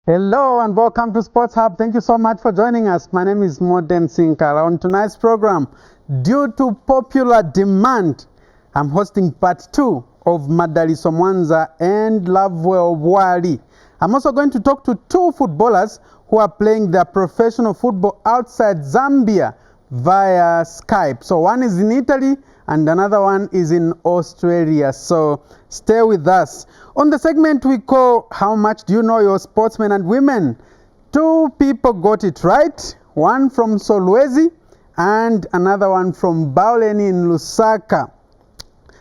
Hello and welcome to Sports Hub. Thank you so much for joining us. My name is Modern Sinkara. On tonight's program, due to popular demand, I'm hosting part 2 of Madaliso Mwanza and Lovewell Bwali. I'm also going to talk to two footballers who are playing their professional football outside Zambia via Skype. So one is in Italy and another one is in Australia. So stay with us. On the segment we call How Much Do You Know Your Sportsmen and Women? Two people got it right. One from Solwezi and another one from Bauleni in Lusaka.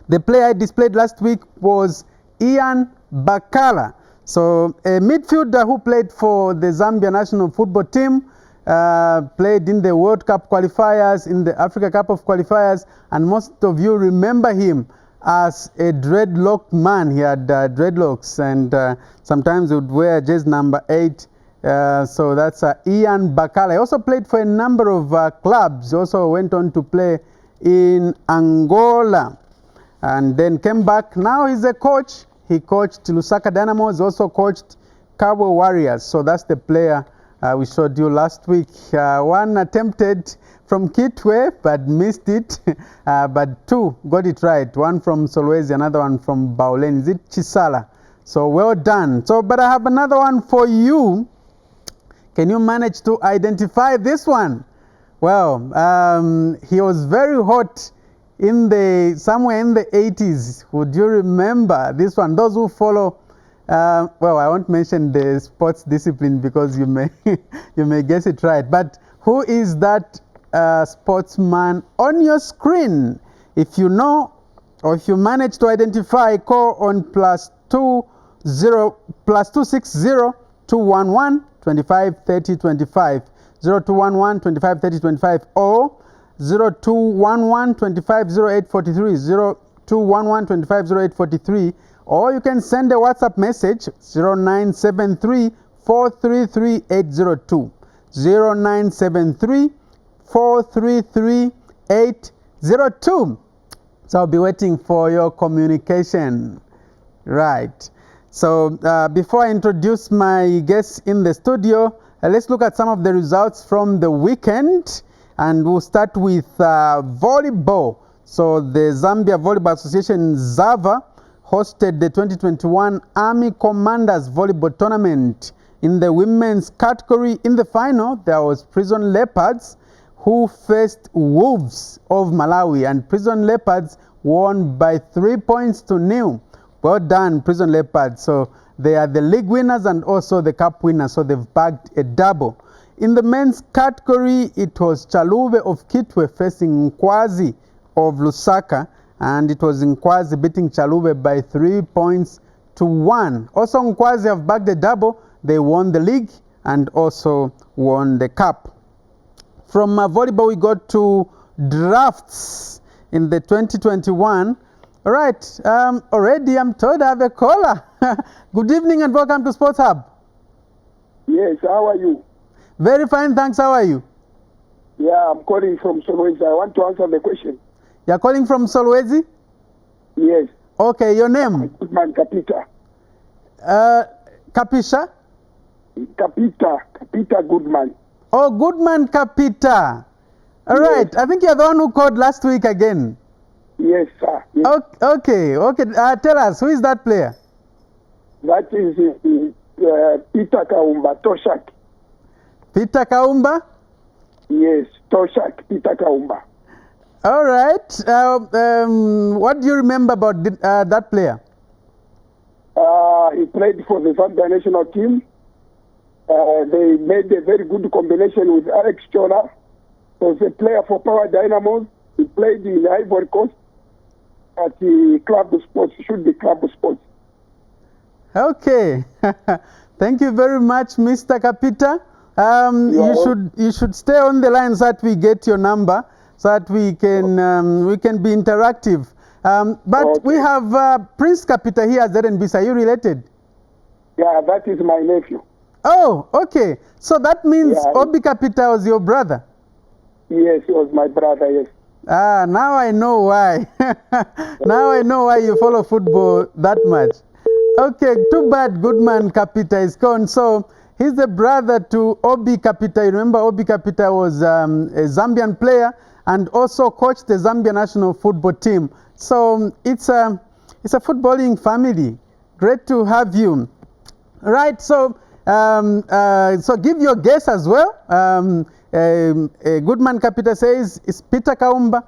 The player I displayed last week was Ian Bakala. So a midfielder who played for the Zambia national football team, played in the World Cup qualifiers, in the Africa Cup of qualifiers, and most of you remember him as a dreadlocked man. He had dreadlocks, and sometimes he would wear jersey number 8. So that's Ian Bakala. He also played for a number of clubs. He also went on to play in Angola and then came back. Now he's a coach. He coached Lusaka Dynamos, also coached Cabo Warriors. So that's the player we showed you last week. One attempted from Kitwe but missed it, but two got it right. One from Solwezi, another one from Bauleni. Is it Chisala? So well done. So, but I have another one for you. Can you manage to identify this one? Well, he was very hot somewhere in the 80s. Would you remember this one? Those who follow, well, I won't mention the sports discipline because you may you may guess it right. But who is that sportsman on your screen? If you know, or if you manage to identify, call on +260 211 25 30 25 0211 25 30 25 or 0211 25 08 43 0211 25 08 43, or you can send a WhatsApp message 0973 433 802 0973 433 802. So I'll be waiting for your communication. Right. So before I introduce my guests in the studio, let's look at some of the results from the weekend. And we'll start with volleyball. So the Zambia Volleyball Association, ZAVA, hosted the 2021 Army Commanders Volleyball Tournament. In the women's category, in the final, there was Prison Leopards who faced Wolves of Malawi, and Prison Leopards won by 3 points to 0. Well done, Prison Leopards. So they are the league winners and also the cup winners, so they've bagged a double. In the men's category, it was Chalube of Kitwe facing Nkwazi of Lusaka, and it was Nkwazi beating Chalube by 3 points to 1. Also, Nkwazi have bagged a double. They won the league and also won the cup. From volleyball, we got to drafts in the 2021. All right, already I'm told I have a caller. Good evening and welcome to Sports Hub. Yes, how are you? Very fine, thanks. How are you? Yeah, I'm calling from Solwezi. I want to answer the question. You're calling from Solwezi? Yes. Okay, your name? Goodman Kapita. Kapisha? Kapita Goodman. Oh, Goodman Kapita. All right, I think you're the one who called last week again. Yes, sir. Yes. Okay. Tell us, who is that player? That is Peter Kaumba, Toshak. Peter Kaumba? Yes, Toshak, Peter Kaumba. All right. What do you remember about that player? He played for the Zambia national team. They made a very good combination with Alex Chola. He was a player for Power Dynamos. He played in Ivory Coast at the club sports, should be club sports. Okay. Thank you very much, Mr. Kapita. You should stay on the line so that we get your number, so that we can be interactive. But okay. We have Prince Kapita here at ZNBC. Are you related? Yeah, that is my nephew. Oh, okay. So that means Obi Kapita was your brother? Yes, he was my brother, yes. Ah, now I know why. Now I know why you follow football that much. Okay, too bad Goodman Kapita is gone. So He's the brother to Obi Kapita. You remember Obi Kapita was a Zambian player and also coached the Zambian national football team. So it's a footballing family. Great to have you. Right, so give your guess as well. Goodman Kapita says, it's Peter Kaumba.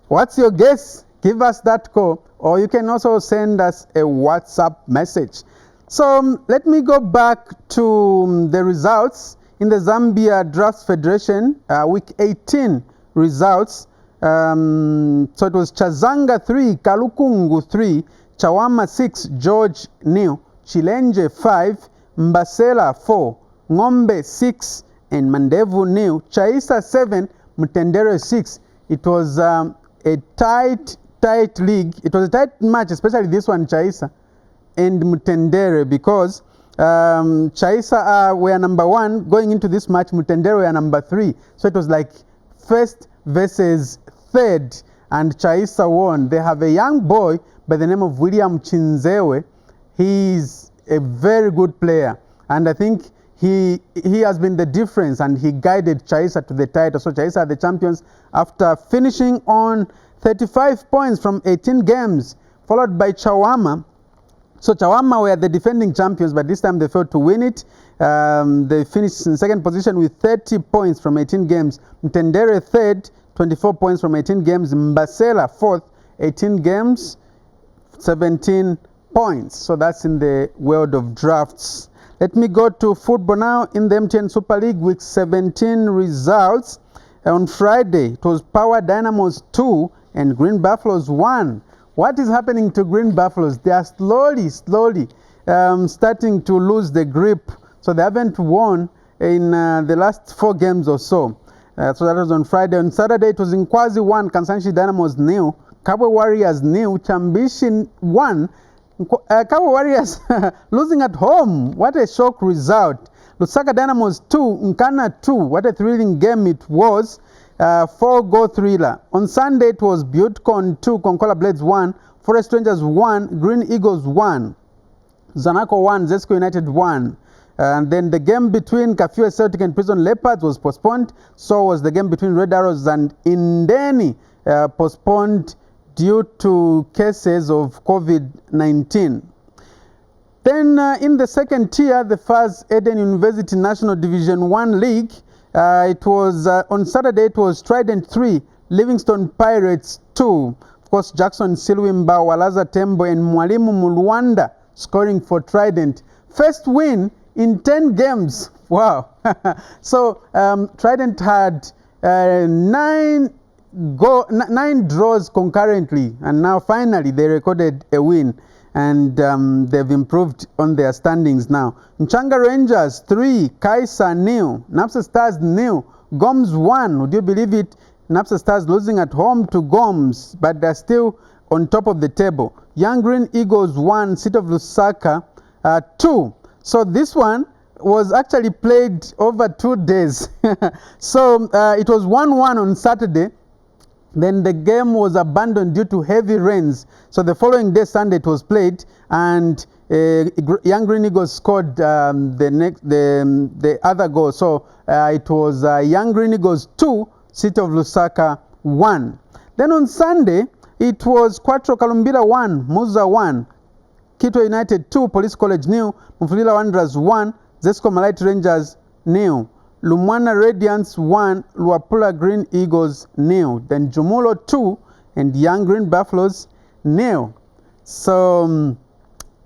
What's your guess? Give us that call. Or you can also send us a WhatsApp message. So let me go back to the results in the Zambia Drafts Federation, week 18 results. So it was Chazanga 3, Kalukungu 3, Chawama 6, George 0, Chilenje 5, Mbasela 4, Ngombe 6, and Mandevu 0, Chaisa 7, Mutendere 6. It was a tight league. It was a tight match, especially this one, Chaisa and Mutendere, because Chaisa were number 1 going into this match. Mutendere were number 3. So it was like first versus third, and Chaisa won. They have a young boy by the name of William Chinzewe. He's a very good player, and I think he has been the difference, and he guided Chaisa to the title. So Chaisa are the champions after finishing on 35 points from 18 games, followed by Chawama. So Chawama were the defending champions, but this time they failed to win it. They finished in second position with 30 points from 18 games. Mtendere third, 24 points from 18 games. Mbasela fourth, 18 games, 17 points. So that's in the world of drafts. Let me go to football now. In the MTN Super League, week 17 results. On Friday, it was Power Dynamos 2 and Green Buffaloes 1. What is happening to Green Buffaloes? They are slowly starting to lose the grip. So they haven't won in the last 4 games or so. So that was on Friday. On Saturday, it was Nkwazi 1, Kansanshi Dynamos 0, Kabwe Warriors 0, Chambishi 1. Kabwe Warriors losing at home. What a shock result. Lusaka Dynamos 2, Nkana 2. What a thrilling game it was. 4-goal thriller. On Sunday, it was Buttecon 2, Konkola Blades 1, Forest Rangers 1, Green Eagles 1, Zanaco 1, Zesco United 1. And then the game between Kafue Celtic and Prison Leopards was postponed. So was the game between Red Arrows and Indeni, postponed due to cases of COVID-19. Then in the second tier, the FAS Eden University National Division 1 League, it was on Saturday, it was Trident 3, Livingstone Pirates 2. Of course, Jackson Silwimba, Walaza Tembo, and Mwalimu Mulwanda scoring for Trident. First win in 10 games. Wow. So Trident had 9 draws concurrently, and now finally they recorded a win, and they've improved on their standings now. Nchanga Rangers 3, Kaisa 0, Napsa Stars 0, Goms 1. Would you believe it? Napsa Stars losing at home to Goms, but they're still on top of the table. Young Green Eagles 1, City of Lusaka 2. So this one was actually played over 2 days. So it was 1-1 on Saturday. Then the game was abandoned due to heavy rains. So the following day, Sunday, it was played, and Young Green Eagles scored the other goal. So it was Young Green Eagles 2, City of Lusaka 1. Then on Sunday, it was Quattro Kalumbira 1, Muza 1, Kitwe United 2, Police College 0, Mufulira Wanderers 1, Zesco Malite Rangers 0. Lumwana Radiance 1, Luapula Green Eagles 0. Then Jumulo 2 and Young Green Buffaloes 0. So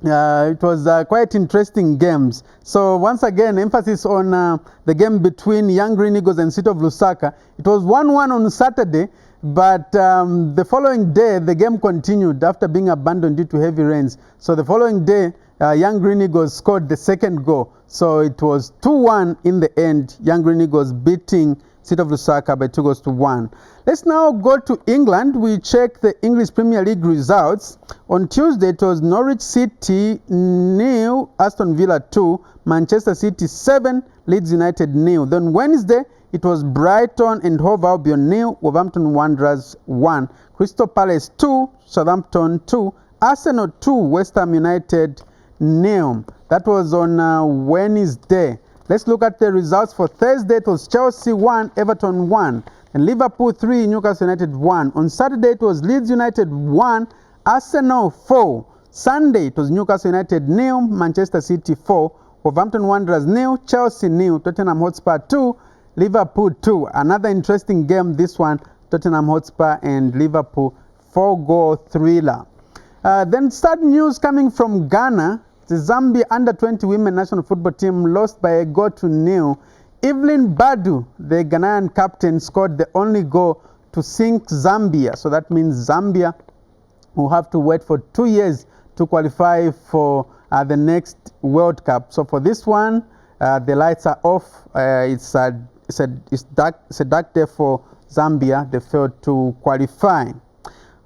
it was quite interesting games. So once again, emphasis on the game between Young Green Eagles and City of Lusaka. It was 1-1 on Saturday, but the following day the game continued after being abandoned due to heavy rains. So the following day, Young Green Eagles scored the second goal. So it was 2-1 in the end. Young Green Eagles beating City of Lusaka by 2-1. Let's now go to England. We check the English Premier League results. On Tuesday, it was Norwich City 0, Aston Villa 2, Manchester City 7, Leeds United 0. Then Wednesday, it was Brighton and Hove Albion 0, Wolverhampton Wanderers 1, Crystal Palace 2, Southampton 2, Arsenal 2, West Ham United 0. That was on Wednesday. Let's look at the results for Thursday. It was Chelsea 1, Everton 1, and Liverpool 3, Newcastle United 1. On Saturday, it was Leeds United 1, Arsenal 4. Sunday, it was Newcastle United 0, Manchester City 4, Wolverhampton Wanderers 0, Chelsea 0, Tottenham Hotspur 2, Liverpool 2. Another interesting game, this one, Tottenham Hotspur and Liverpool, 4-goal thriller. Then sad news coming from Ghana. The Zambia under-20 women national football team lost by 1-0. Evelyn Badu, the Ghanaian captain, scored the only goal to sink Zambia. So that means Zambia will have to wait for 2 years to qualify for the next World Cup. So for this one, the lights are off. It's a dark day for Zambia. They failed to qualify.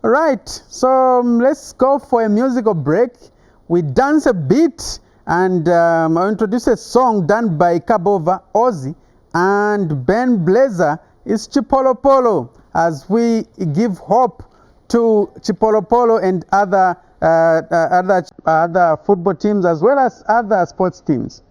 All right, so let's go for a musical break. We dance a bit, and I'll introduce a song done by Kabova, Ozzy, and Ben Blazer is Chipolopolo, as we give hope to Chipolopolo and other football teams as well as other sports teams.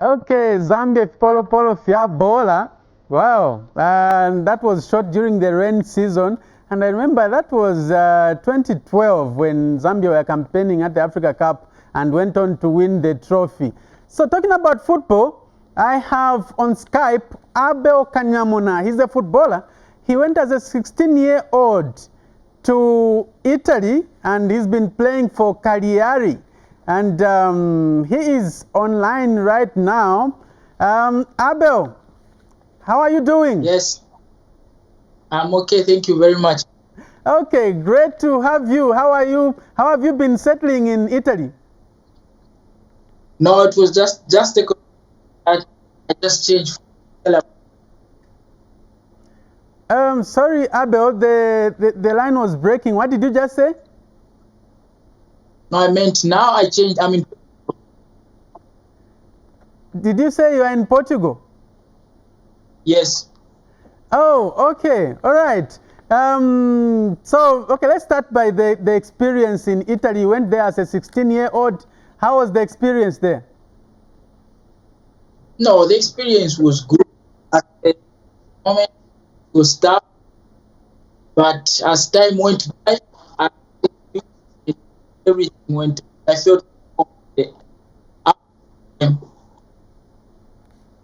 Okay, Zambia Polo Polo Fiabola. Wow, and that was shot during the rain season. And I remember that was 2012 when Zambia were campaigning at the Africa Cup and went on to win the trophy. So talking about football, I have on Skype Abel Kanyamuna. He's a footballer. He went as a 16-year-old to Italy and he's been playing for Kaliari. And he is online right now. Abel, how are you doing? Yes, I'm okay. Thank you very much. Okay, great to have you. How are you? How have you been settling in Italy? No, it was just a I just changed. Sorry, Abel, the line was breaking. What did you just say? No, I meant now I changed. I mean, Did you say you are in Portugal? yes. Oh, okay, all right. Okay, let's start by the experience in Italy. You went there as a 16-year-old. How was the experience there? No, the experience was good. At the moment, it was tough, but as time went by, everything went. I felt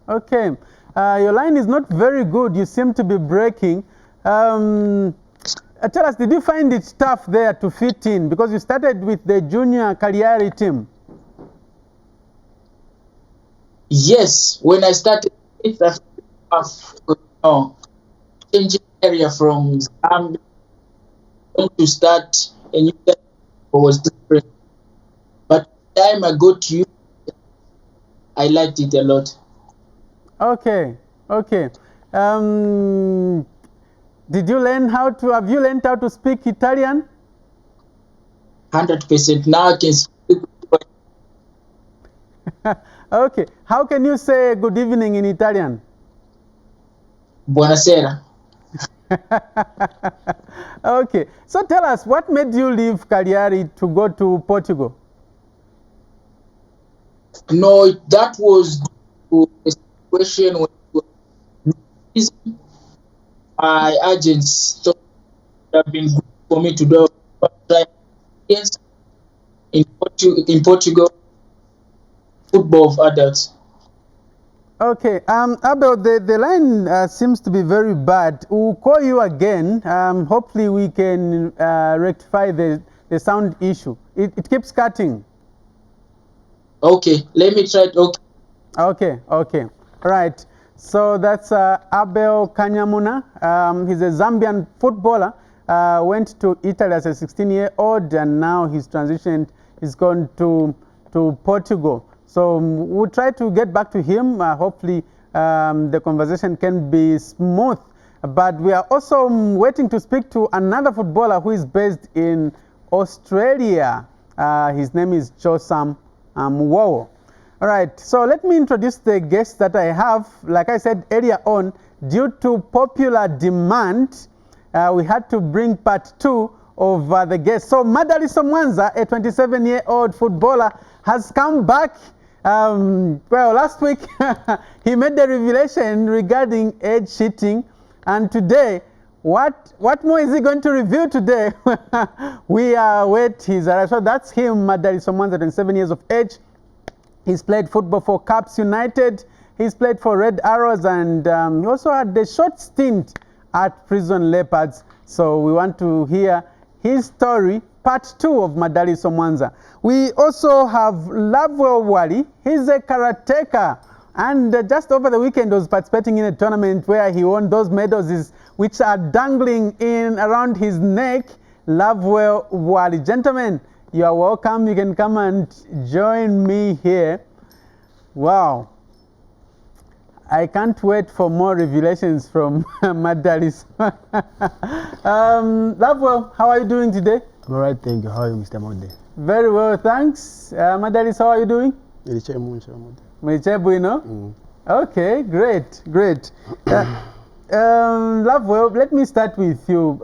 Okay, your line is not very good. You seem to be breaking. Tell us, did you find it tough there to fit in? Because you started with the junior Kaliari team. Yes, when I started, it's a changing area from Zambia to start a new area was different. But the time I got to you, I liked it a lot. Okay, okay. Did you learn have you learned how to speak Italian? 100%. Now I can speak. Okay, how can you say good evening in Italian? Buonasera. Okay, so tell us, what made you leave Cagliari to go to Portugal? No, that was a situation when my agents thought it would have been good for me to do in Portugal football of adults. Okay, Abel, the line seems to be very bad. We'll call you again. Hopefully we can rectify the sound issue. It keeps cutting. Okay, let me try it. Okay. Okay. All right. So that's Abel Kanyamuna. He's a Zambian footballer. Went to Italy as a 16-year-old and now he's transitioned. He's gone to Portugal. So we'll try to get back to him. Hopefully the conversation can be smooth. But we are also waiting to speak to another footballer who is based in Australia. His name is Josam Muwowo. All right, so let me introduce the guests that I have. Like I said earlier on, due to popular demand, we had to bring part 2 of the guests. So Madaliso Mwanza, a 27-year-old footballer, has come back. Well, last week he made the revelation regarding age cheating, and today, what more is he going to reveal today? We wait his arrival. So that's him, Madaliso Mwanza, 27 years of age. He's played football for Caps United. He's played for Red Arrows, and he also had a short stint at Prison Leopards. So we want to hear his story, part 2 of Madaliso Mwanza. We also have Lovewell Bwali. He's a karateka, and just over the weekend was participating in a tournament where he won those medals which are dangling in around his neck. Lovewell Bwali. Gentlemen, you are welcome. You can come and join me here. Wow. I can't wait for more revelations from Madaliso. Lovewell, how are you doing today? I'm all right, thank you. How are you, Mr. Monde? Very well, thanks. Madaliso, how are you doing? Okay, great. Lovewell, let me start with you.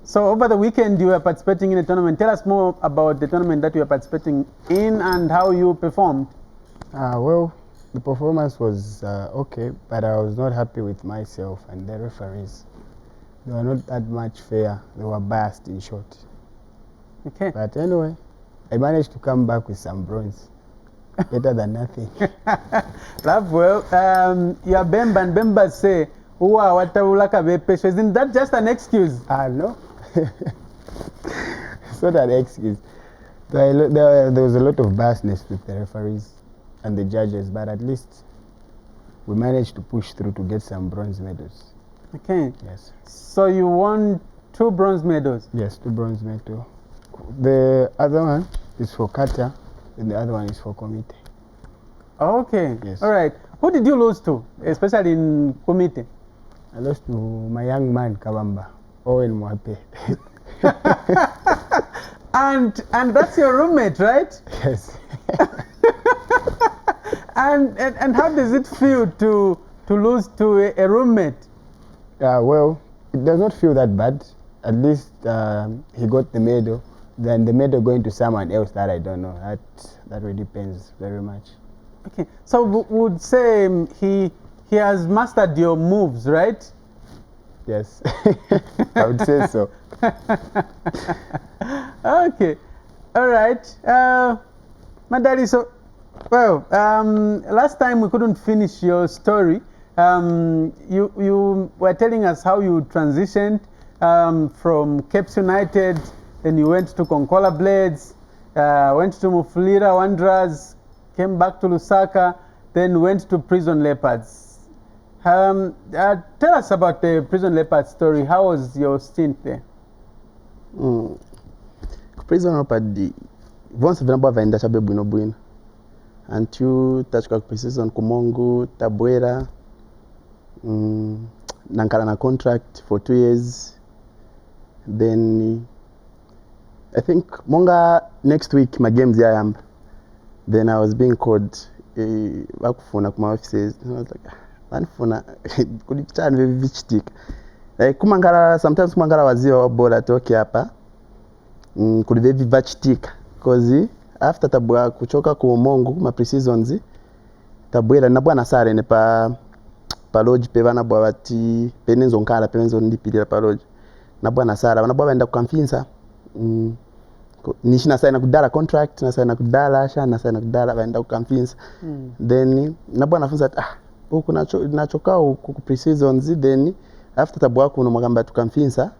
So over the weekend you were participating in a tournament. Tell us more about the tournament that you were participating in and how you performed. Well, The performance was okay, but I was not happy with myself and the referees. They were not that much fair. They were biased, in short. Okay. But anyway, I managed to come back with some bronze. Better than nothing. Lovewell, your Bemba and Bemba say, isn't that just an excuse? No. It's not an excuse. There was a lot of biasness with the referees and the judges, but at least we managed to push through to get some bronze medals. Okay. Yes. So you won 2 bronze medals? Yes, 2 bronze medals. The other one is for kata, and the other one is for committee. Okay. Yes. All right. Who did you lose to, especially in committee? I lost to my young man, Kabamba, Owen Mwape. And that's your roommate, right? Yes. And how does it feel to lose to a roommate? Well, it does not feel that bad. At least he got the medal. Then the medal going to someone else that I don't know. That really depends very much. Okay, so would say he has mastered your moves, right? Yes, I would say so. Okay, all right. Madali, so, well, last time we couldn't finish your story. You were telling us how you transitioned from Caps United, then you went to Konkola Blades, went to Mufulira Wanderers, came back to Lusaka, then went to Prison Leopards. Tell us about the Prison Leopards story. How was your stint there? Prison Leopards, once vinaba vaenda chabe bwino until tachika precision kumongo tabwera nankala na contract for 2 years. Then I think monga next week my games yayamba. Then I was being called bakufuna kuma offices. I was like, vanifuna kulichana vivichitika. Like sometimes kumangala wazio wa bola toki hapa. Kulive vivachitika because after tabwa kuchoka ku Mongo ma pre-seasons tabwera nabwana sare ne pa lodge pe bana bwa bati penenzo nkala penenzo ndipirira pa lodge nabwana sare bana bwa baenda kukamfinsa nishina sign kudala contract na sign kudala sha na sign kudala baenda kukamfinsa then nabwana funza huko nachoka ku pre-seasons then after tabwa kuno magamba tukamfinsa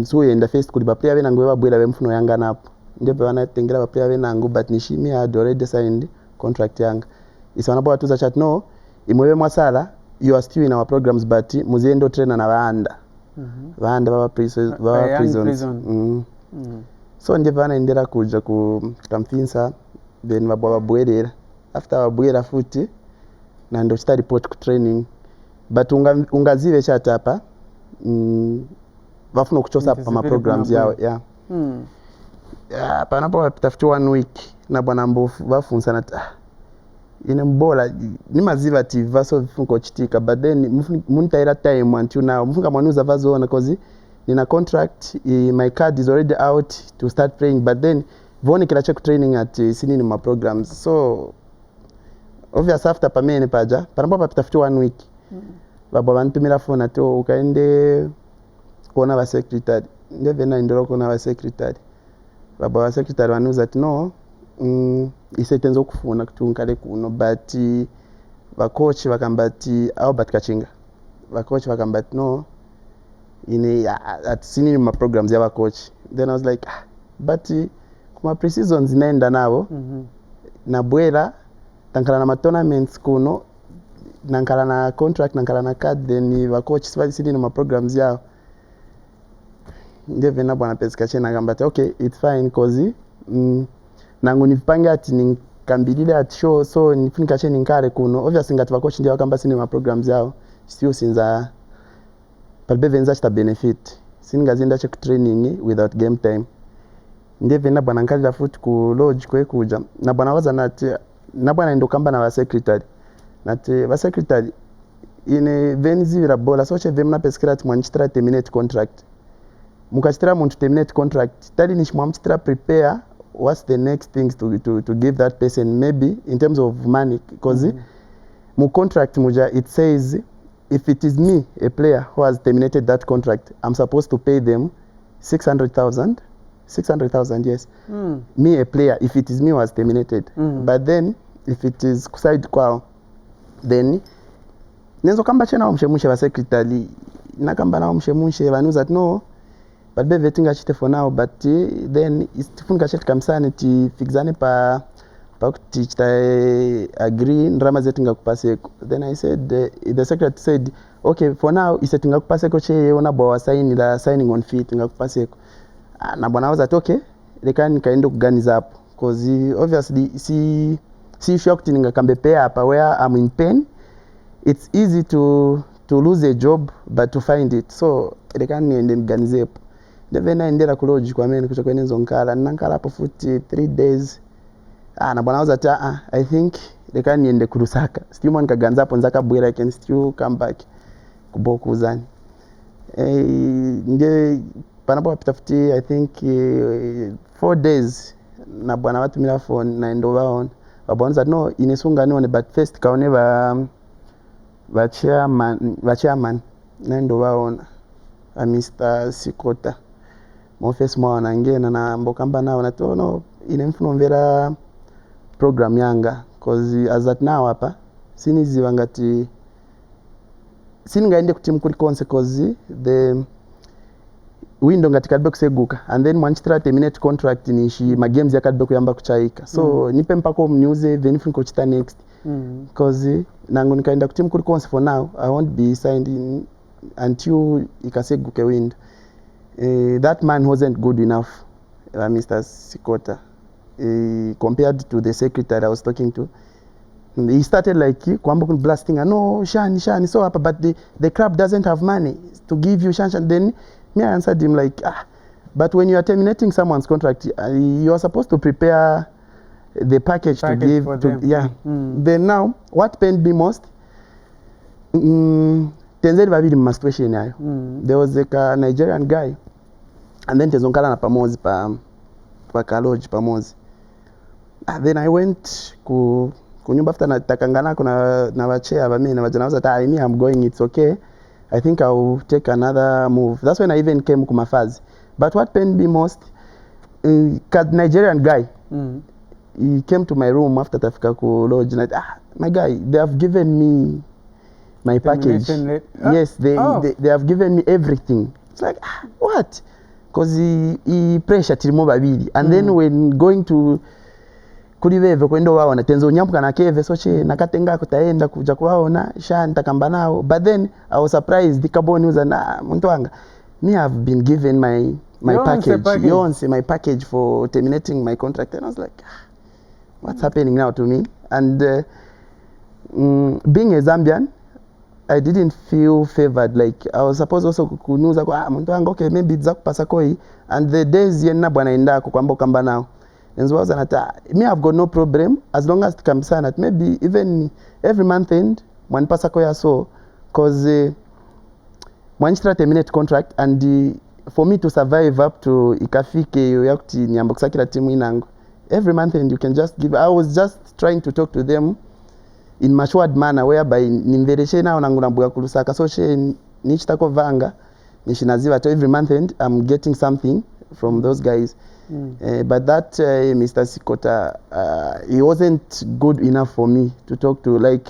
so yenda first kuli ba player benango babwera bemfuno yanga napo ndipo banatengera ba player benango but nishimi had already signed contract yanga isana bwa tuza chat no imwebe mwasala you are still in our programs but muziendo trainer na baanda baanda baba prisons so ndipo banaendera kuja ku kamfinsa then babwera after babwera futi na ndo start report ku training but ungazive chat hapa wafuna kuchosa pa ma programs yao panapo wapitafuti 1 week na bwana mbofu wafunza na ine mbola ni maziva tiva so vifunko chitika but then muntaira time until now mfunga mwanuza vazoona cause nina contract my card is already out to start playing but then vone kila check training at sinini ma programs so obvious after pamene paja panapo wapitafuti 1 week baba bantumira phone ato ukaende kuona ba secretary ndeve na indoro kuona ba secretary baba wa secretary wanuza ati no isetenzo kufuna kutunkale kuno but ba coach bakambati au batkachinga ba coach bakambati no ine at sini ma programs ya ba coach then I was like but kuma pre-seasons inaenda nabo na bwera tankala na ma tournaments kuno nankala na contract nankala na card then ba coach sini ma programs yao ndeve na bwana pesika chena gamba okay it's fine cause nangu nipange ati nikambilile at show so nifunika cheni nkare kuno obviously ngati bakochi ndio kamba sini ma programs yao still sinza palbevenza sta benefit singazinda check training without game time ndeve na bwana nkalila foot ku lodge kwe kuja na bwana waza nati na bwana ndo kamba na wa secretary nati wa secretary ine venzi vira bola so che vemna peskira ati mwanchitra terminate contract mukachitira muntu terminate contract tali nishimwa mchitira prepare what's the next things to give that person, maybe in terms of money, because my contract muja, it says if it is me, a player who has terminated that contract, I'm supposed to pay them 600,000, yes. Me, a player, if it is me who has terminated. But then if it is kuside kwao, then nenzo kamba chena umshemushe wa secretary nakamba na umshemushe vanuza that no, but be vetting achite for now, but then istifunga chete kamsane ti fixane pa kuti chita agree ndrama zetinga kupaseko. Then I said the secretary said okay, for now isetinga kupaseko che ona bwa sign la signing on fee tinga kupaseko. Na bwana was that okay, leka nikaenda kuganiza hapo, because obviously si shocked ninga kambe pay hapa where I'm in pain. It's easy to lose a job but to find it, so leka niende kuganiza hapo. Then naendera kuloji kwa mimi kutoka kwenye nkala nankala hapo futi 3 days. Na bwana was that I think leka niende kurusaka still nikaganza hapo nzaka bwera I can still come back kuboku uzani. Nge panapo apitafuti I think 4 days na bwana watu mila phone na endo waon babonza no inesunga nione, but first kaone ba chairman na endo waon Mr. Sikota mo face mwa ngena na mbokamba nao na to no inemfuno mvera program yanga, cause as at now hapa sinizi wangati siningaende kutimu kuri konse, cause the window ngati kadbe kuseguka and then mwanchitra terminate contract nishi ma games yakadbe kuyamba kuchaika, so nipe mpako mniuze venifun kochita next, cause nangu nikaenda kutimu kuri konse for now I won't be signed in until ikaseguke window. That man wasn't good enough, Mr. Sikota, compared to the secretary I was talking to. He started like kwamba blasting, no shani so hapa, but the club doesn't have money to give you shan. Then me I answered him like but when you are terminating someone's contract, you are supposed to prepare the package to give to them. Then now what pained me most, tenzeli babili ma situation yayo. There was a Nigerian guy and then tezonkala na pamozi pa college pamozi. Then I went kunyumba after natakangana na wachea ba mimi na wajana was that me I'm going, it's okay, I think I'll take another move. That's when I even came kumafazi. But what pained me most, Nigerian guy, he came to my room after tafika ku lodge and my guy, they have given me my package. Yes, they have given me everything. It's like what? Because he pressure tilimo babili, and then when going to kuliveve kwendo wao na tenzo nyambuka na keve soche nakatenga kutaenda kuja kwaona sha nitakamba nao. But then I was surprised the carbon news na muntu wanga me have been given my package. My package for terminating my contract, and I was like what's happening now to me? And being a Zambian, I didn't feel favored. Like I was supposed also kunuza kwa muntu wanga okay maybe it's kupasa koi, and the days yenna bwana enda kwamba kamba nao. And so me I've got no problem as long as it comes on at maybe even every month end one pasa koya so, cause one terminate contract, and for me to survive up to ikafike yoyakuti nyamboksa kila timu inangu every month end you can just give. I was just trying to talk to them in matured manner whereby nimvereshe na nangu nambuga kulusaka so she nichitako vanga nishinaziva to every month end I'm getting something from those guys. But that Mr. Sikota, he wasn't good enough for me to talk to. Like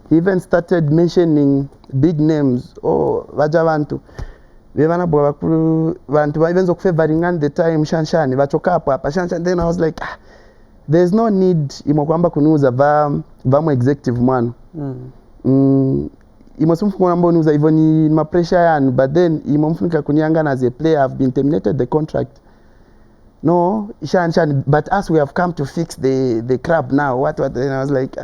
he even started mentioning big names. Oh, vajavantu vevana bwa bakulu vantu vavenza kufavoring the time shanshani vachoka hapa shanshan. Then I was like there's no need imokwamba kunuza vamo executive man imosumfuko namba unuza hivyo ni ma pressure yanu, but then imomfunika kunianga as a player I've been terminated the contract. No, shan, but as we have come to fix the crab now, what, and I was like,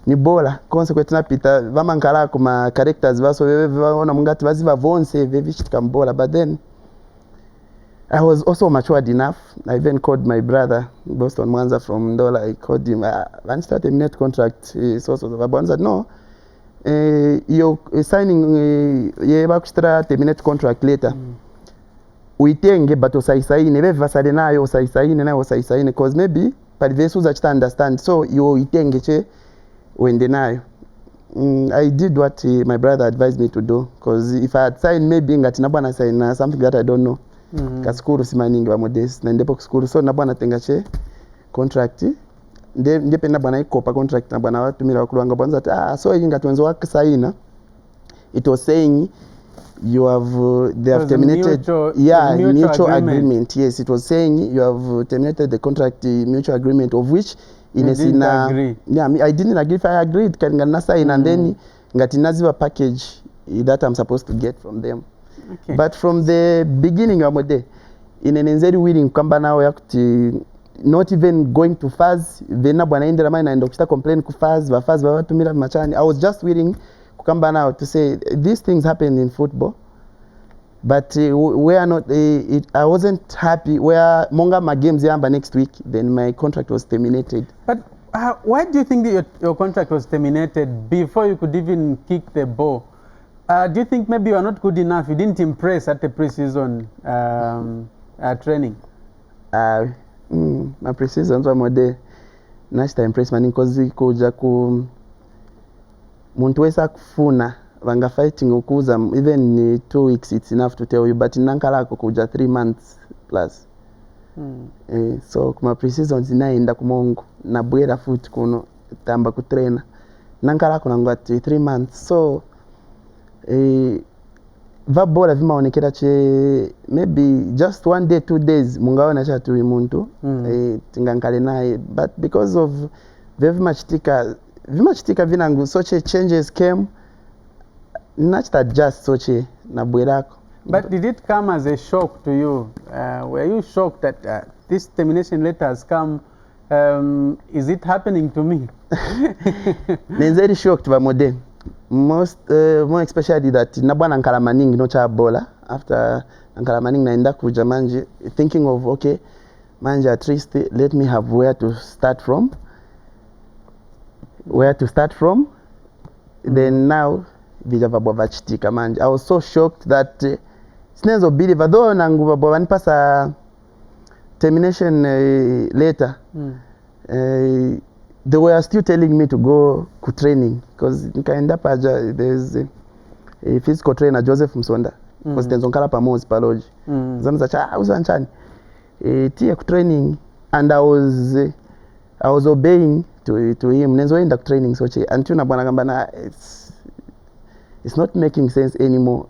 ni bola, consequently napita, vamankala kuma characters, vaso ona mungati vaziva vonse, vevishika mbola, but then, I was also matured enough. I even called my brother, Boston Mwanza from Ndola. I called him, when start a minute contract, so Babon said, no, you're signing, you're about to start a minute contract later. uitenge but osaisaine vevasale nayo osaisaine cause maybe palivesu zachita understand so yo itenge che uende nayo. I did what my brother advised me to do because if I had signed maybe ngati nabwana sign something that I don't know. Kaskuru simaningi wa modest na ndipo kuskuru so nabwana tenga che contract ndepe nabwana ikopa contract nabwana watumira wakulwanga bwanza so yinga twenzo wakasaina it was saying you have they have terminated mutual agreement. Yes, it was saying you have terminated the contract mutual agreement of which I didn't agree. If I agreed can sign and then ngati naziva package that I'm supposed to get from them. Okay. But from the beginning of the day in an nzeri willing kwamba nao yakuti not even going to faz vena bwana endera mai naenda kuchita complain ku faz batumira machani. I was just willing kukamba now to say these things happen in football but we are not I wasn't happy where monga my games yamba next week then my contract was terminated. But why do you think that your contract was terminated before you could even kick the ball? Do you think maybe you are not good enough, you didn't impress at the pre-season training? My pre-season was more there nashita impress mani cause kuja ku muntu wesa kufuna vanga fighting ukuza even 2 weeks it's enough to tell you but nankalako kuja 3 months plus. So kuma pre-season zinaenda kumongo na bwera foot kuno tamba kutraina nankalako nangati 3 months so vabola vimaonekera che maybe just 1 day 2 days mungaona cha tu muntu tingankale naye but because of vimachitika vinangu soche changes came nachita just soche na bwerako. But did it come as a shock to you? Were you shocked that this termination letter has come? Is it happening to me? Nenzeri shocked vamode more especially that nabwana nkala maningi no cha bola after nkala maningi naenda kuja manje thinking of okay manje at least let me have where to start from then now vijava bwa vachitika manje. I was so shocked that sinezo believe though nangu bwa vanipasa termination later they were still telling me to go to training because nikaenda paja there's a physical trainer Joseph Msonda because tenzonkala pamozi paloji zamza cha uzanchani tie ku training and I was obeying to him nenzoenda ku training so che until na bwana kamba na it's not making sense anymore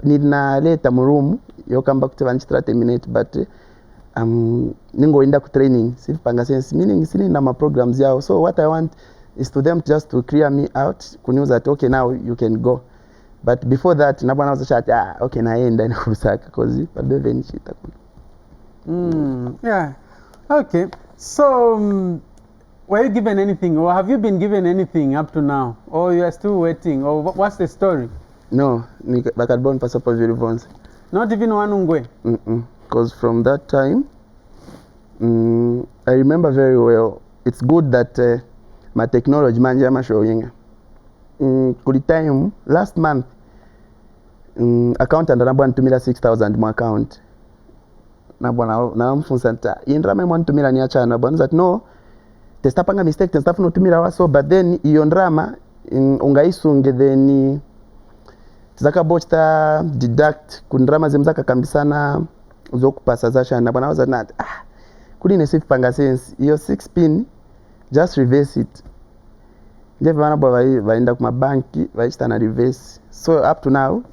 need na leta mu room yokamba kuti vanchitra terminate but ningoenda ku training sipanga sense meaning sini na ma programs yao so what I want is to them just to clear me out kuniuza that okay now you can go but before that na bwana was chat okay naenda na kusaka cause babeve nchita yeah okay so were you given anything or have you been given anything up to now or you are still waiting or what's the story? No bakadbon pasapo vilivonse not even one ungwe. Because from that time I remember very well it's good that my technology manje ama showing kuli time last month accountant anabwana tumira 6000 mu account nabwana na mfunza nta indrama mwa tumira ni acha na bwana that no testapanga mistake testafuna tumira waso but then iyo ndrama ungaisunge then zakabochta deduct kundrama zemzaka kambisana uzokupasa zashana bwana waza na kuli ne safe panga sense iyo 6 pin just reverse it ndeve bana bwa vaenda kuma banki vaishita na reverse so up to now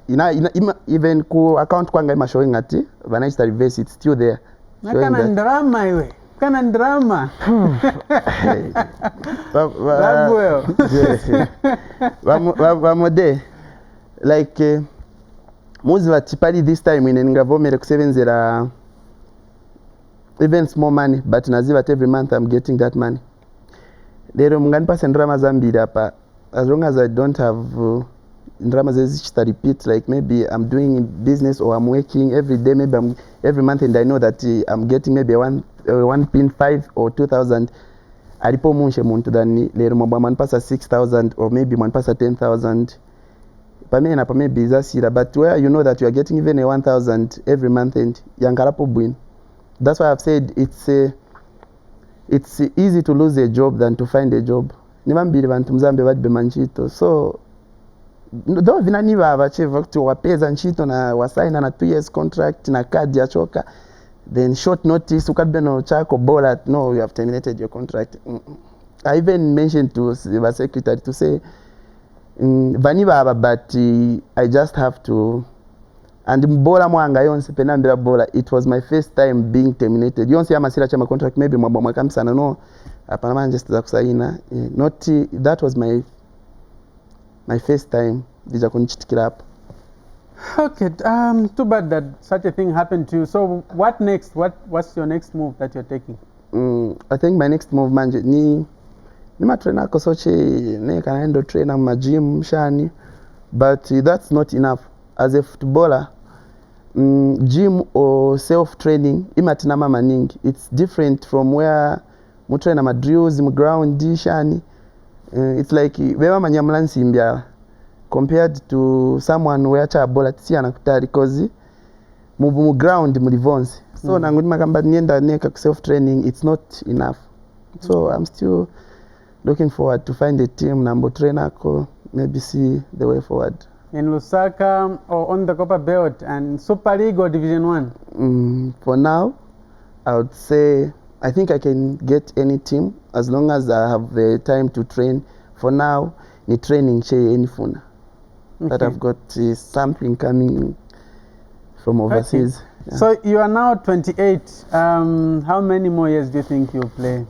even ku account kwanga ima showing ati vanaishita reverse it still there kana drama iwe kana drama vamode like muzi vatipali this time ine ngavomere kusevenzera even small money but naziva every month I'm getting that money lero munganipasa ndrama zambiri apa as long as I don't have ndrama zezichita repeat like maybe I'm doing business or I'm working every day maybe every month and I know that I'm getting maybe 1.5 or 2,000 alipo munshe muntu dani lero mwaba manipasa 6,000 or maybe manipasa 10,000 pamene pamene bizasira, but where you know that you are getting even a 1,000 every month and yankalapo bwino. That's why I've said it's easy to lose a job than to find a job. Nimambiri bantu mzambe badi bemanchito. So ndo vinaniva abachiva kuti wapeza nchito na wasaina na 2 years contract na kadi ya choka, then short notice ukadbeno chako bola, no, you have terminated your contract. I even mentioned to the secretary to say vaniva, but I just have to. And mbola mwanga yonse penambira bola, it was my first time being terminated. Yonse amasira chama contract maybe mwaka msana, no apana manchester za kusaina, not that was my first time dija kunichitikira hapo. Okay, too bad that such a thing happened to you. So what next? What's your next move that you're taking? I think my next move manje ni matrainer ko soche ne kanaendo trainer ma gym shani, but that's not enough. As a footballer, gym or self training imatina mama ningi. It's different from where mutrainer ma drills mu ground shani. It's like wewe manyamlansi imbya compared to someone where cha bola tsi anakutari because mu ground mu livonse. So nangudi makamba nienda neka self training, it's not enough. So I'm still looking forward to find a team nambo trainer ko, maybe see the way forward. In Lusaka or on the Copper Belt and Super League or Division 1? For now, I would say I think I can get any team as long as I have the time to train. For now, ni training che enifuna. That I've got something coming from overseas. Okay. Yeah. So you are now 28. How many more years do you think you'll play?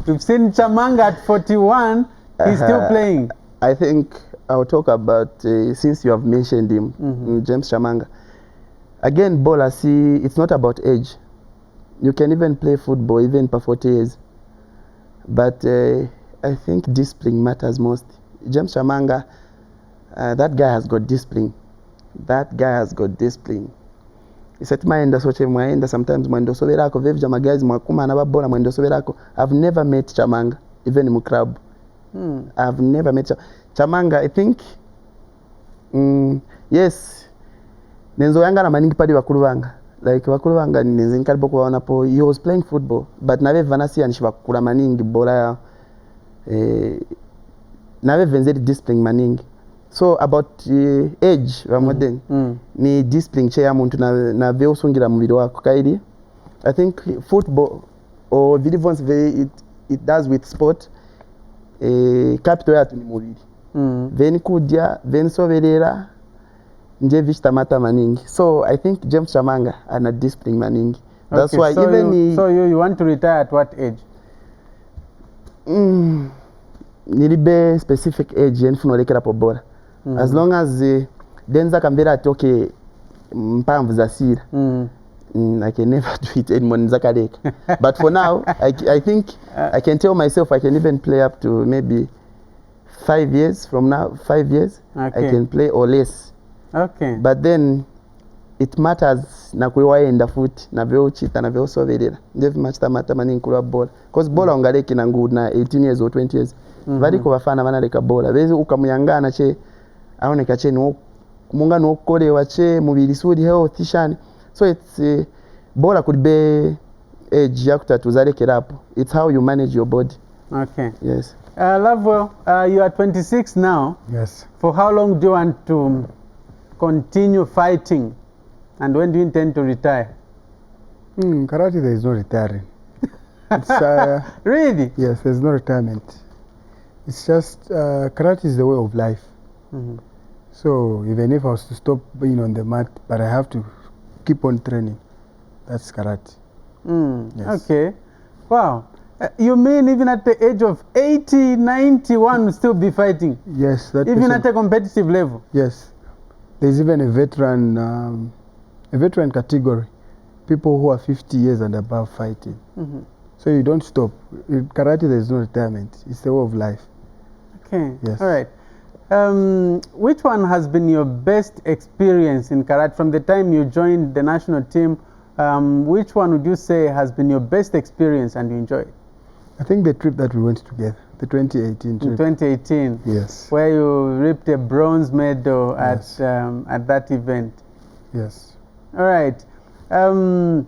We've seen Chamanga at 41. He's still playing. I think I'll talk about, since you have mentioned him, James Chamanga. Again, bowler, see, it's not about age. You can even play football even for 40 years. But I think discipline matters most. James Chamanga, that guy has got discipline. That guy has got discipline. Iseti maenda soche mwaenda sometimes mwendo soberako vevja magazi mwakuma na babola mwendo soberako. I've never met Chamanga even in club. I've never met Chamanga. I think yes, nenzo yanga na maningi padi bakuluvanga, like bakuluvanga nenzo nkalipo kuwaona po. He was playing football but nawe vanasi anishiba kula maningi bola ya nawe venzeri discipline maningi. So about age wa modern ni discipline che ya muntu na veo sungira mubiri wako kaidi. I think football or vidivons it does with sport. Capital yatu ni mubiri. Veni kudya, veni soberera, nje vishta mata maningi. So I think James Chamanga ana discipline maningi. That's why so even so you want to retire at what age? Nilibe specific age yenfuno lekera po bora. As long as denza kambera atoke mpamvu za sira. I can never do it anymore nzakaleka. But for now, I think I can tell myself I can even play up to maybe 5 years from now. 5 years, okay. I can play or less. Okay. But then it matters na kuiwaenda foot na vyo chita na vyo soverera. Ndevi machita mata mani nkula bola. Cause bola ungaleki na ngu na 18 years or 20 years. Vadi kwa wafana wana leka bola. Vezi ukamuyangana che aoneka che no munga no kole wache mubiri sudi health shani. So it's bola could be age yakuta tuzalekera hapo. It's how you manage your body. Okay. Yes. Lovewell, you are 26 now. Yes. For how long do you want to continue fighting? And when do you intend to retire? Karate, there is no retiring. It's, really? Yes, there's no retirement. It's just, karate is the way of life. So even if I was to stop being on the mat, but I have to keep on training. That's karate. Yes. Okay. Wow. You mean even at the age of 80, 91 will still be fighting? Yes. That even at a competitive level? Yes. There's even a veteran category. People who are 50 years and above fighting. So you don't stop. In karate, there is no retirement. It's the way of life. Okay. Yes. All right. Which one has been your best experience in karate from the time you joined the national team? Which one would you say has been your best experience and you enjoyed? I think the trip that we went together, The 2018 trip. In 2018. Yes. Where you reaped a bronze medal Yes. at that event. Yes. All right. And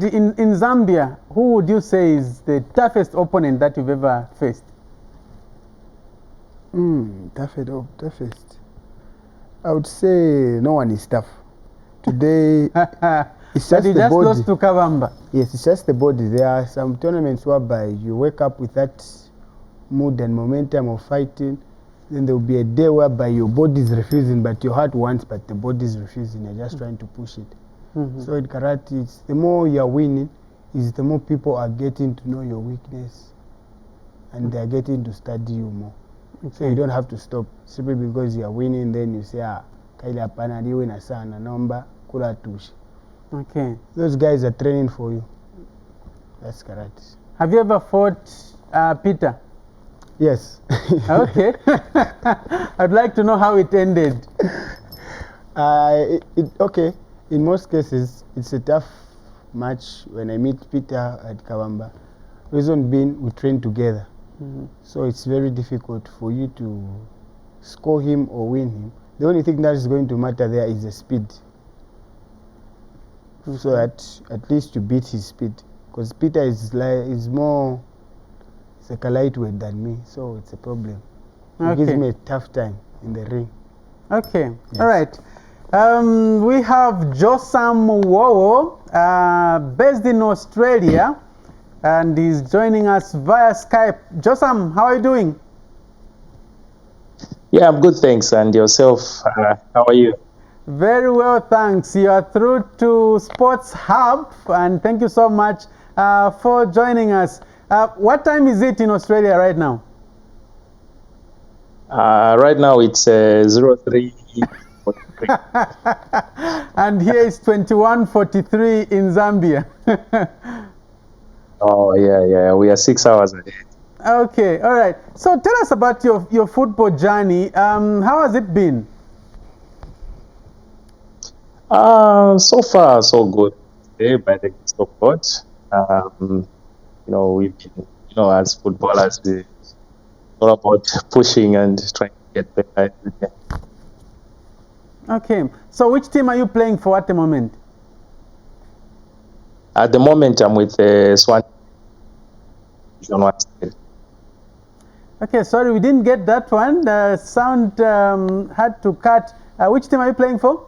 in Zambia, who would you say is the toughest opponent that you've ever faced? Toughest. I would say no one is tough. Today, it's But just you the just body. lost to Kavamba. Yes, it's just the body. There are some tournaments whereby you wake up with that mood and momentum of fighting. Then there will be a day whereby your body is refusing, but your heart wants, but the body is refusing. You're just trying to push it. So in karate, it's the more you're winning, is the more people are getting to know your weakness, and they're getting to study you more. So you don't have to stop simply because you're winning. Then you say, kaili hapana liwe sana naomba kula tushi. Okay. Those guys are training for you. That's karate. Have you ever fought Peter? Yes. Okay. I'd like to know how it ended. Okay. In most cases, it's a tough match when I meet Peter at Kavamba. Reason being, we train together. So it's very difficult for you to score him or win him. The only thing that is going to matter there is the speed. So that at least you beat his speed. Because Peter is more, it's like a lightweight than me, so it's a problem. It gives me a tough time in the ring. Okay. Yes. All right. We have Josam Muwowo, based in Australia, and he's joining us via Skype. Josam, how are you doing? Yeah, I'm good, thanks. And yourself, how are you? Very well, thanks. You are through to Sports Hub, and thank you so much for joining us. What time is it in Australia right now? Right now it's 03:43. And here is 21:43 in Zambia. Oh, yeah. We are 6 hours ahead. Okay, all right. So tell us about your football journey. How has it been? So far, so good. By the grace of God. We've been, as footballers, it's all about pushing and trying to get better every day. Okay. So which team are you playing for at the moment? At the moment, I'm with Swan. Okay, sorry, we didn't get that one. The sound had to cut. Which team are you playing for?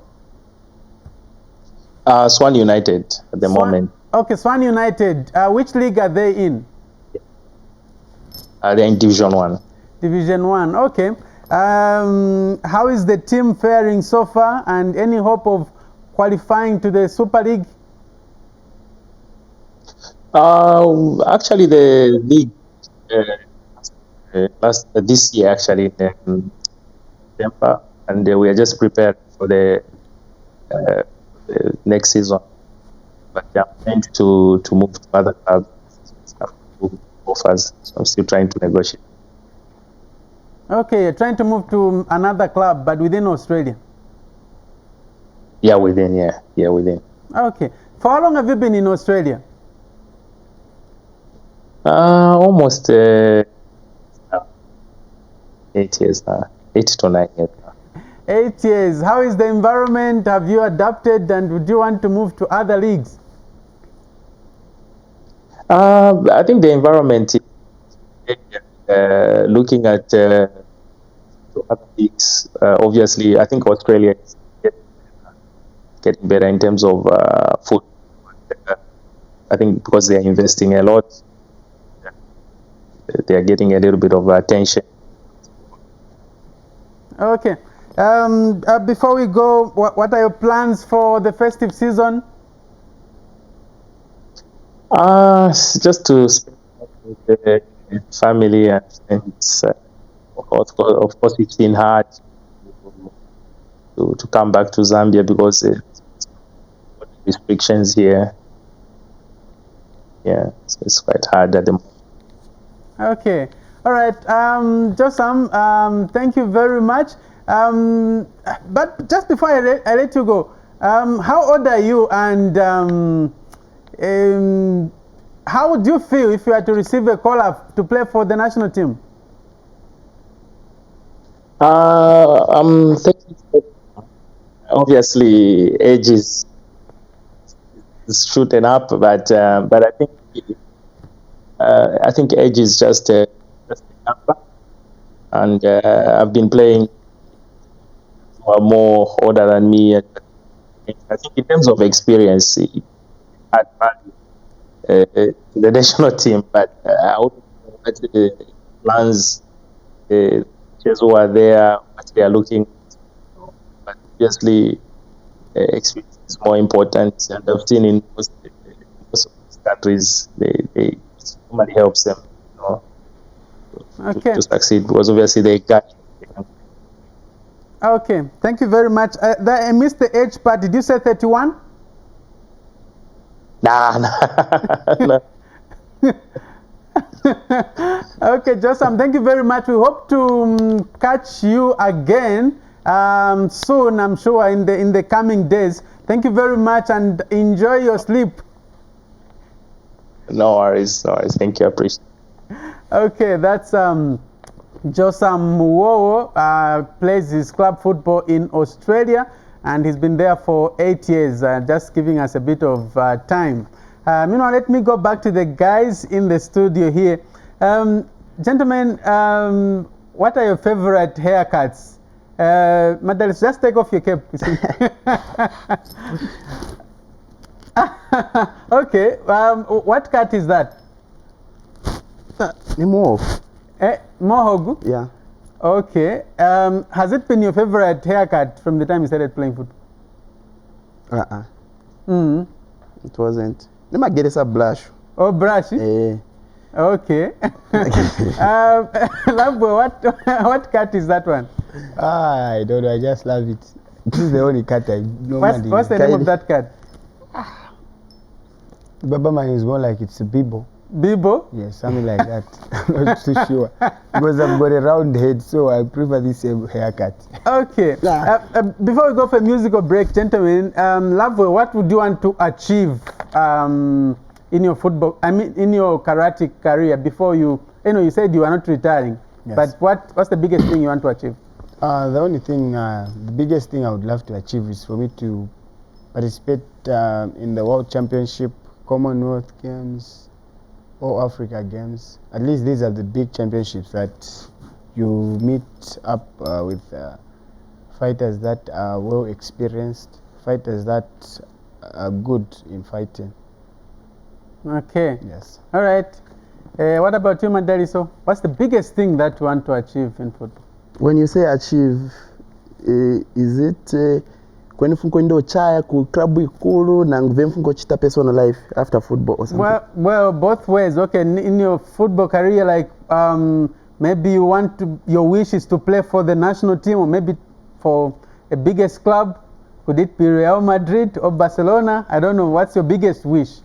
Swan United at the moment. Okay, Swan United. Which league are they in? They're in Division 1. Division 1, okay. How is the team faring so far, and any hope of qualifying to the Super League? Actually, the league this year actually in December, and we are just prepared for the next season. But I'm trying to move to other clubs, offers. So I'm still trying to negotiate. Okay, you're trying to move to another club, but within Australia. Yeah, within. Okay. For how long have you been in Australia? Almost 8 years now. 8 to 9 years now. 8 years. How is the environment? Have you adapted, and would you want to move to other leagues? I think the environment is looking at other leagues. Obviously, I think Australia is getting better in terms of food. I think because they are investing a lot, they are getting a little bit of attention. Okay. Before we go, what are your plans for the festive season? Just to spend with the family and friends. Of course, it's been hard to come back to Zambia because restrictions here. Yeah, so it's quite hard at the moment. Okay. All right. Josam, thank you very much. But just before I let you go, how old are you, and how would you feel if you had to receive a call up to play for the national team? I'm thinking, obviously, age is shooting up, but I think age is just a number, and I've been playing who are more older than me. And I think in terms of experience, it had value to the national team, but I wouldn't know what the plans, players who are there, what they are looking at. But obviously, experience is more important, and I've seen in most of these countries, they somebody helps them, to succeed, because obviously they got. Okay, thank you very much. I missed the age part. Did you say 31? Nah. Okay, Josam, thank you very much. We hope to catch you again soon, I'm sure, in the coming days. Thank you very much, and enjoy your sleep. No worries. Thank you. I appreciate it. Okay, that's Josam Muwowo, plays his club football in Australia, and he's been there for 8 years, just giving us a bit of time. Meanwhile, let me go back to the guys in the studio here. Gentlemen, what are your favorite haircuts? Madali, just take off your cap. Okay, what cut is that? Mohawk. Mohawk? Yeah. Okay. Has it been your favorite haircut from the time you started playing football? It wasn't. Let me get a blush. Oh, brush? Okay. Lovewell, what cut is that one? I don't know. I just love it. This is the only cut I normally. What's the name of that cut? Baba man is more like it's a bibo. Bibo? Yes, something like that. I'm not too sure. Because I've got a round head, so I prefer this haircut. Okay. Before we go for a musical break, gentlemen, Lovewell, what would you want to achieve in your football, in your karate career before you said you are not retiring. Yes. But what's the biggest thing you want to achieve? The biggest thing I would love to achieve is for me to participate in the World Championship, Commonwealth Games, or Africa Games. At least these are the big championships that you meet up with fighters that are well experienced, fighters that are good in fighting. Okay. Yes. All right. What about you, Madaliso? What's the biggest thing that you want to achieve in football? When you say achieve, is it when you chaya ku club ikulu na nguvemfungo chita personal life after football or something? Well, both ways. Okay, in your football career, like maybe your wish is to play for the national team, or maybe for a biggest club. Could it be Real Madrid or Barcelona? I don't know. What's your biggest wish?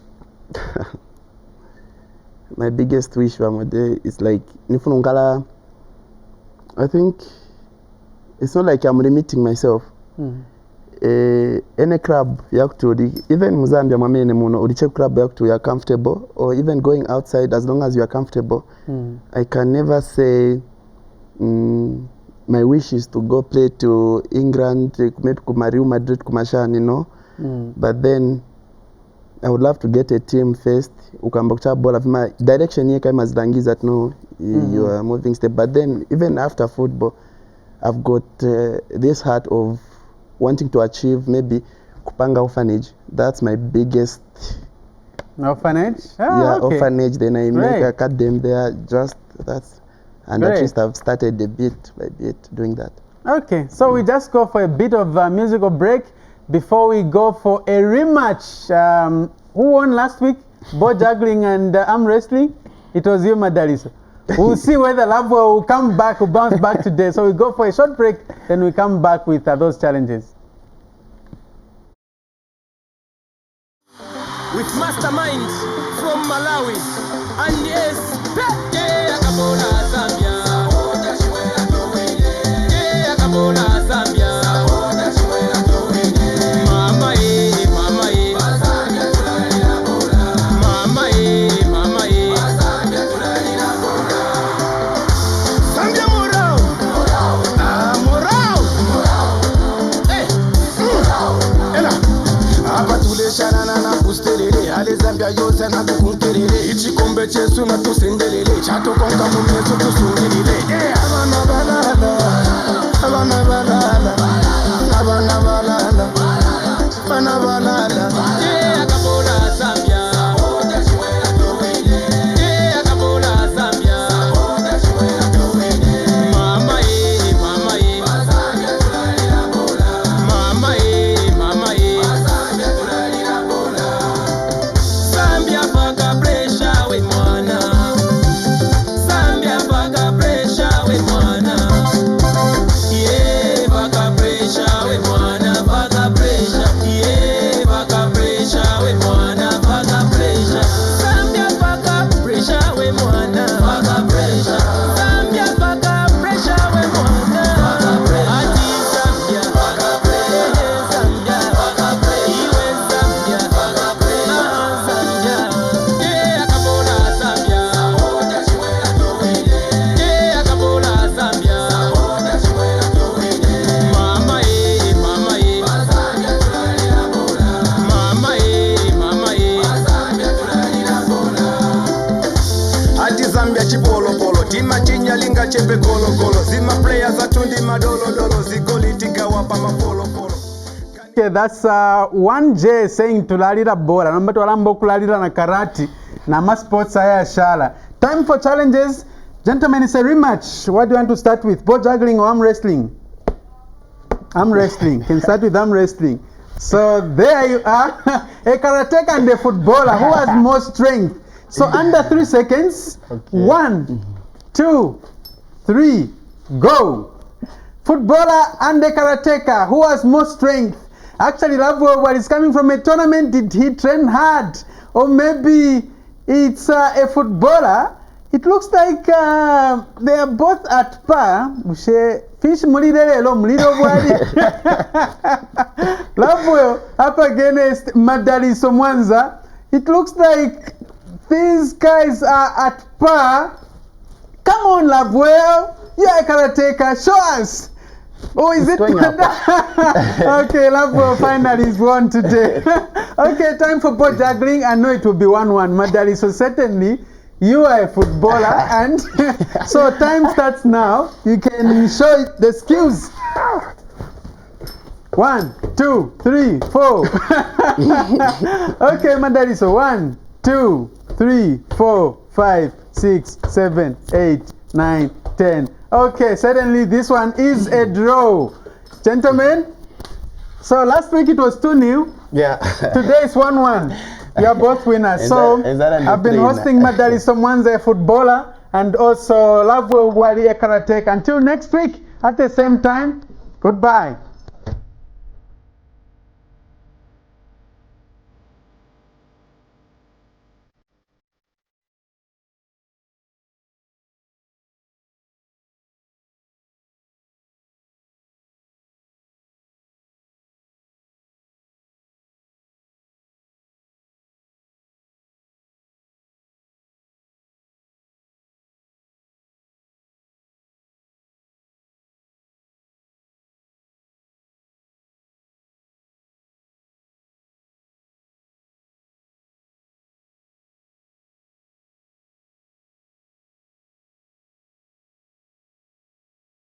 My biggest wish is like nifunungala. I think it's not like I'm limiting myself. Any club even Zambia mamene muno uliche club you're comfortable, or even going outside, as long as you are comfortable. I can never say my wish is to go play to England, maybe Real Madrid, but then I would love to get a team first. My direction here came as Dangiz that no, you are moving step. But then even after football, I've got this heart of wanting to achieve maybe Kupanga orphanage. That's my biggest. Orphanage? Okay. Orphanage. Then I Great. make cut them there. Just that's, and Great. at least I've started a bit by bit doing that. Okay, so we just go for a bit of a musical break before we go for a rematch. Who won last week? Ball juggling and arm wrestling? It was you, Madaliso. We'll see whether Lovewell will come back, will bounce back today. So we go for a short break, then we come back with those challenges. With masterminds from Malawi and yes, Zambia. Zambia. Mama, mama, mama, beshana na kusterere ale Zambia Josam nakukunkerere ichikombe chesu na tusendelele chato konka mumeso tusungelele abana balala abana balala abana balala bana balala akabola Zambia chepe kolo kolo zima players atundi madolo dolo zigolitika wapa mapolo polo. Okay, that's 1J saying tulalira bora namba twalambo kulalira na karati na ma sports aya shala. Time for challenges. Gentlemen, it's a rematch. What do you want to start with? Ball juggling or arm wrestling? Arm wrestling. Can start with arm wrestling. So there you are. A karateka and a footballer. Who has more strength? So under 3 seconds. Okay. 1, 2, 3, go. Footballer and a karateka. Who has more strength? Actually, Lovewell Bwali is coming from a tournament. Did he train hard? Or maybe it's a footballer. It looks like they are both at par. Fish mulirelo muliro Bwali. Lovewell up against Madaliso Mwanza. It looks like these guys are at par. Come on, Lovewell. You are a karateka. Show us. Oh, is it? Okay, Lovewell finally is won today. Okay, time for ball juggling. I know it will be 1-1, Madali. So certainly, you are a footballer, and so time starts now. You can show the skills. 1, 2, 3, 4. Okay, Madali. So 1, 2, 3, 4, 5, 6, 7, 8, 9, 10. Okay, certainly this one is a draw. Gentlemen, so last week it was 2-0. Yeah. Today is 1-1. You are both winners. So I've been hosting Madaliso Mwanza, a footballer, and also Lovewell Bwali, a karateka. Until next week at the same time, goodbye.